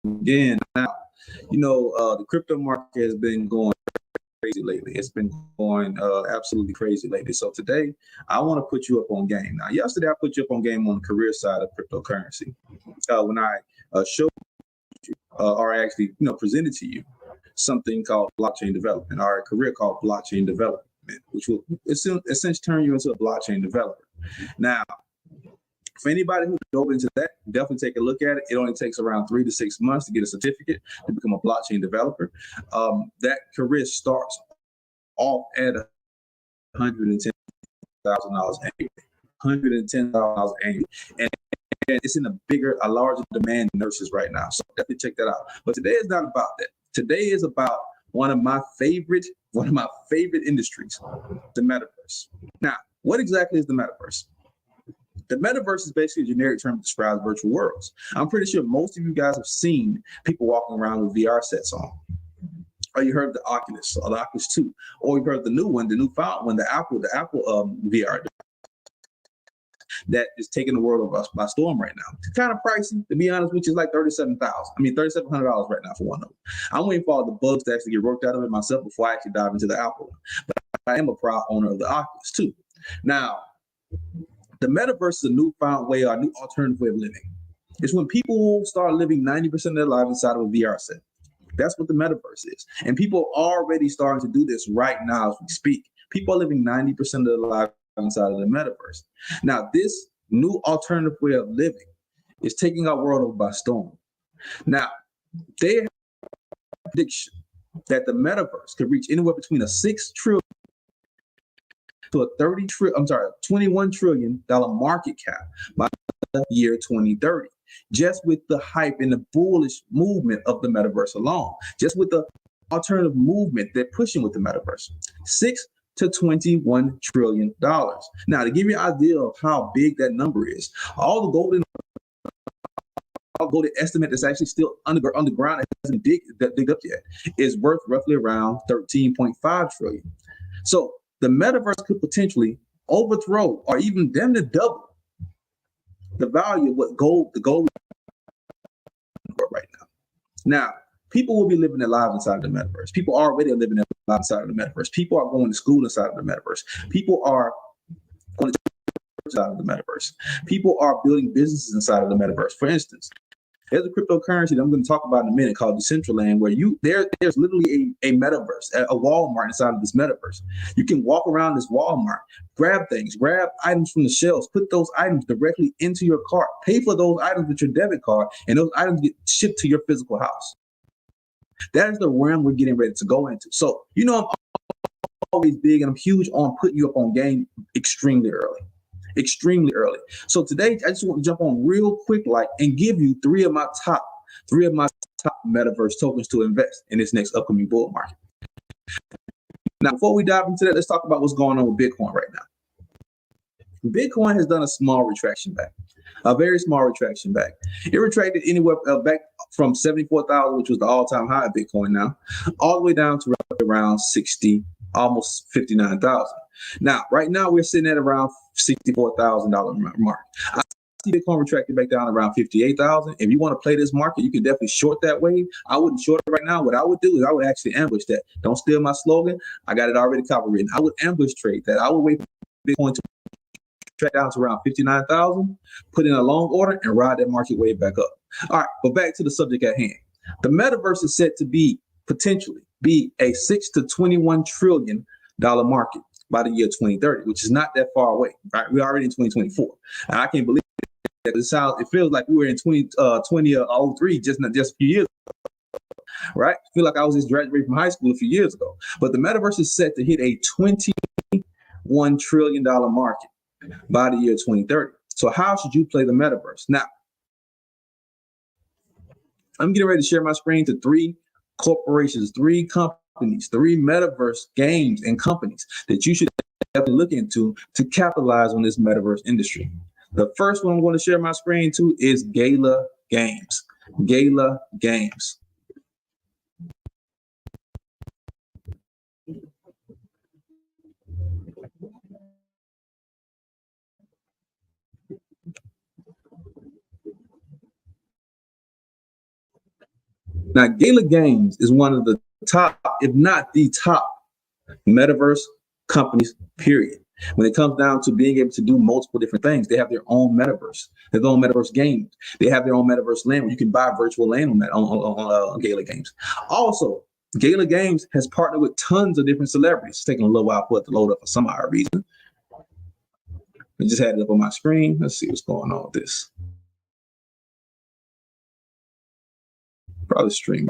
again. Now, the crypto market has been going crazy lately. It's been going absolutely crazy lately. So today, I want to put you up on game. Now, yesterday, I put you up on game on the career side of cryptocurrency. When I showed or actually, presented to you something called blockchain development, or a career called blockchain development, which will essentially turn you into a blockchain developer. Now, for anybody who dove into that, definitely take a look at it. It only takes around 3 to 6 months to get a certificate to become a blockchain developer. That career starts off at $110,000 annually. $110,000 annually. And it's in a larger demand than nurses right now. So definitely check that out. But today is not about that. Today is about one of my favorite industries, the metaverse. Now, what exactly is the metaverse? The metaverse is basically a generic term that describes virtual worlds. I'm pretty sure most of you guys have seen people walking around with VR sets on. Or you heard of the Oculus or the Oculus 2, or you heard of the new one, the new found one, the Apple VR that is taking the world by storm right now. It's kind of pricey, to be honest, which is like $3,700 right now for one of them. I'm waiting for all the bugs to actually get worked out of it myself before I actually dive into the Apple one. But I am a proud owner of the Oculus 2. Now, the metaverse is a newfound way or a new alternative way of living. It's when people start living 90% of their lives inside of a VR set. That's what the metaverse is. And people are already starting to do this right now as we speak. People are living 90% of their lives inside of the metaverse. Now, this new alternative way of living is taking our world over by storm. Now, they have a prediction that the metaverse could reach anywhere between a $6 trillion to a $21 trillion market cap by the year 2030. Just with the hype and the bullish movement of the metaverse alone, just with the alternative movement they're pushing with the metaverse, $6 to $21 trillion. Now, to give you an idea of how big that number is, all the golden estimate that's actually still underground that hasn't dig up yet is worth roughly around 13.5 trillion. So the metaverse could potentially overthrow or even damn near double the value of what the gold right now. Now, people will be living their lives inside of the metaverse. People already are living their lives inside of the metaverse. People are going to school inside of the metaverse. People are going to church inside of the metaverse. People are building businesses inside of the metaverse. For instance, there's a cryptocurrency that I'm going to talk about in a minute called Decentraland, where there's literally a metaverse, a Walmart inside of this metaverse. You can walk around this Walmart, grab items from the shelves, put those items directly into your cart, pay for those items with your debit card, and those items get shipped to your physical house. That is the realm we're getting ready to go into. So, I'm always big and I'm huge on putting you up on game extremely early. So today, I just want to jump on real quick, and give you three of my top metaverse tokens to invest in this next upcoming bull market. Now, before we dive into that, let's talk about what's going on with Bitcoin right now. Bitcoin has done a small retraction back, a very small retraction back. It retracted anywhere back from 74,000, which was the all-time high of Bitcoin now, all the way down to around 60, almost 59,000. Now, right now, we're sitting at around $64,000 mark. I see Bitcoin retracted back down around 58,000. If you want to play this market, you can definitely short that wave. I wouldn't short it right now. What I would do is I would actually ambush that. Don't steal my slogan. I got it already copywritten. I would ambush trade that. I would wait for Bitcoin to track down to around 59,000, put in a long order, and ride that market wave back up. All right, but back to the subject at hand. The metaverse is set to potentially be a $6 to $21 trillion market by the year 2030, which is not that far away. Right, we're already in 2024, and I can't believe that it feels like we were in 2003 just a few years ago. Right, I feel like I was just graduating from high school a few years ago. But the metaverse is set to hit a $21 trillion market by the year 2030. So how should you play the metaverse? Now, I'm getting ready to share my screen to 3 corporations, 3 companies, 3 metaverse games and companies that you should definitely look into to capitalize on this metaverse industry. The first one I'm going to share my screen to is Gala Games. Gala Games. Now, Gala Games is one of the top, if not the top, metaverse companies, period. When it comes down to being able to do multiple different things, they have their own metaverse, their own metaverse games. They have their own metaverse land where you can buy virtual land on that on Gala Games. Also, Gala Games has partnered with tons of different celebrities. It's taking a little while for it to load up for some odd reason. I just had it up on my screen. Let's see what's going on with this. Probably stream.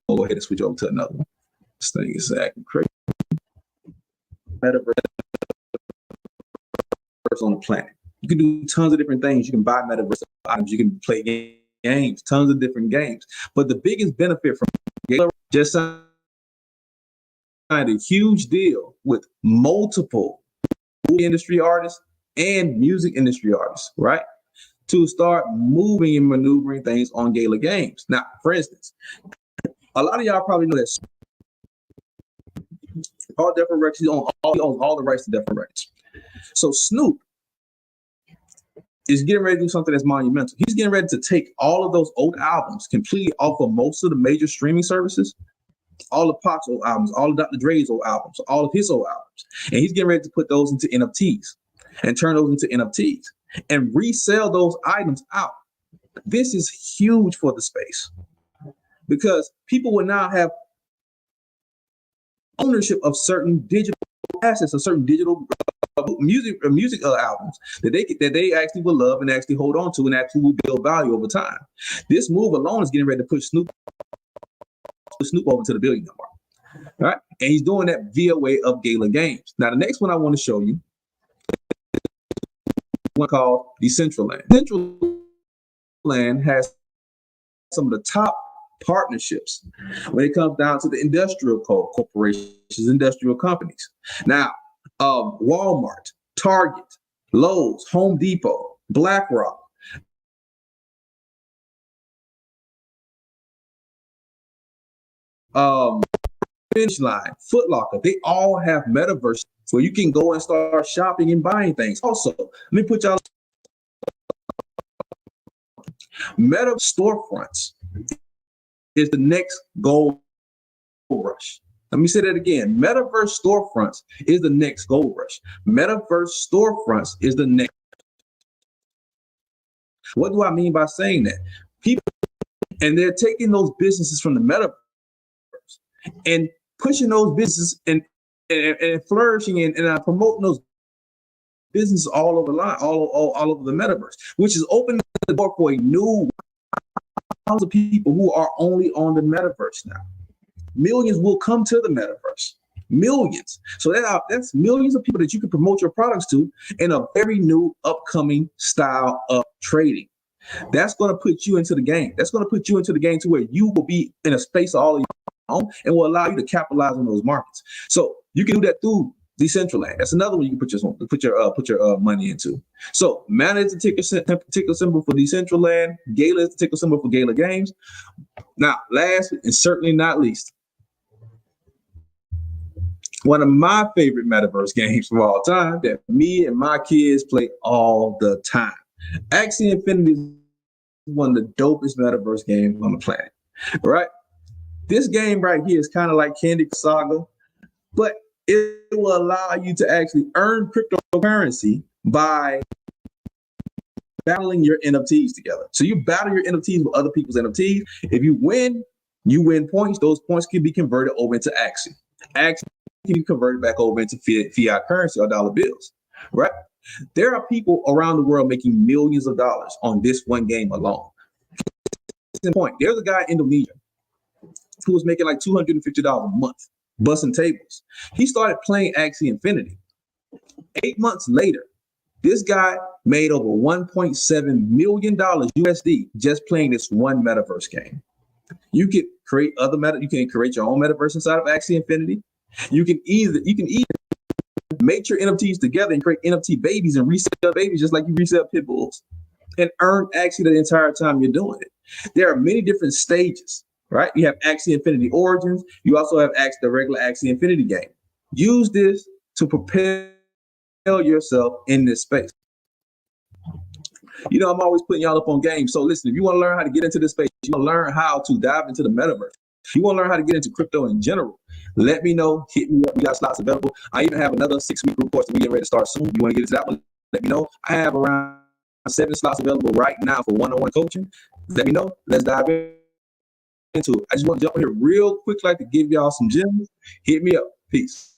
Go ahead and switch over to another one. This thing is acting crazy. Metaverse on the planet. You can do tons of different things. You can buy metaverse items. You can play games, tons of different games. But the biggest benefit from Gala just signed a huge deal with multiple movie industry artists and music industry artists, right? To start moving and maneuvering things on Gala Games. Now, for instance, a lot of y'all probably know that all different records, he owns all the rights to different records. So Snoop is getting ready to do something that's monumental. He's getting ready to take all of those old albums completely off of most of the major streaming services, all of Pac's old albums, all of Dr. Dre's old albums, all of his old albums. And he's getting ready to put those into NFTs and turn those into NFTs and resell those items out. This is huge for the space because people will now have ownership of certain digital assets, or certain digital music albums that they actually will love and actually hold on to and actually will build value over time. This move alone is getting ready to push Snoop over to the billion mark. All right, and he's doing that via way of Gala Games. Now, the next one I want to show you is one called Decentraland. Decentraland has some of the top partnerships when it comes down to the industrial corporations, industrial companies. Now, Walmart, Target, Lowe's, Home Depot, BlackRock, Finish Line, Foot Locker, they all have metaverse where you can go and start shopping and buying things. Also, let me put y'all meta storefronts is the next gold rush. Let me say that again. Metaverse storefronts is the next gold rush. Metaverse storefronts is the next. What do I mean by saying that? People, and they're taking those businesses from the metaverse and pushing those businesses and flourishing and promoting those businesses all over the line, all over the metaverse, which is opening the door for a new round of people who are only on the metaverse now. Millions will come to the metaverse. Millions. So that's millions of people that you can promote your products to in a very new upcoming style of trading. That's going to put you into the game. That's going to put you into the game to where you will be in a space all of your own and will allow you to capitalize on those markets. So you can do that through Decentraland. That's another one you can put your money into. So Mana is the ticker symbol for Decentraland. Gala is the ticker symbol for Gala Games. Now, last and certainly not least, one of my favorite metaverse games of all time that me and my kids play all the time. Axie Infinity is one of the dopest metaverse games on the planet. Right? This game right here is kind of like Candy Saga, but it will allow you to actually earn cryptocurrency by battling your NFTs together. So you battle your NFTs with other people's NFTs. If you win points. Those points can be converted over into Axie. Axie can be converted back over into fiat currency or dollar bills, right? There are people around the world making millions of dollars on this one game alone. Point. There's a guy in Indonesia who was making like $250 a month, busting tables. He started playing Axie Infinity. 8 months later, this guy made over $1.7 million USD just playing this one metaverse game. You can create you can create your own metaverse inside of Axie Infinity. You can either make your NFTs together and create NFT babies and resell babies just like you resell pit bulls and earn Axie the entire time you're doing it. There are many different stages right? You have Axie Infinity Origins. You also have the regular Axie Infinity game. Use this to propel yourself in this space. You know, I'm always putting y'all up on games. So listen, if you want to learn how to get into this space, you want to learn how to dive into the metaverse, you want to learn how to get into crypto in general, let me know. Hit me up. We got slots available. I even have another 6-week group course that we get ready to start soon. You want to get into that one? Let me know. I have around 7 slots available right now for one-on-one coaching. Let me know. Let's dive into it. I just want to jump in here real quick, like to give y'all some gems. Hit me up. Peace.